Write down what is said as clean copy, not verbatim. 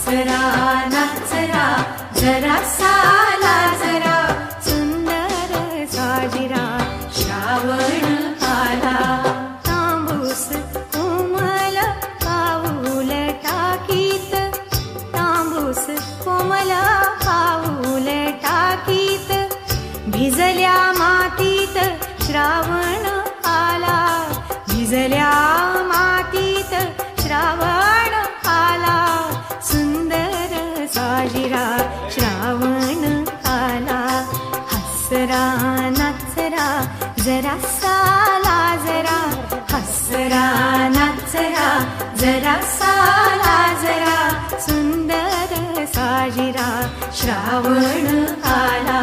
हसरा नाचरा जरा साला जरा सुंदर साजिरा श्रावण आला तांबूस कोमल पाऊल टाकीत तांबूस कोमल पाऊल टाकीत भिजल्या मातीत श्रावण आला भिजल्या मातीत श्रावण आला सुंदर साजिरा श्रावण आला हसरा नाचरा जरा साला जरा हसरा नाचरा जरा साला जरा सुंदर साजिरा श्रावण आला।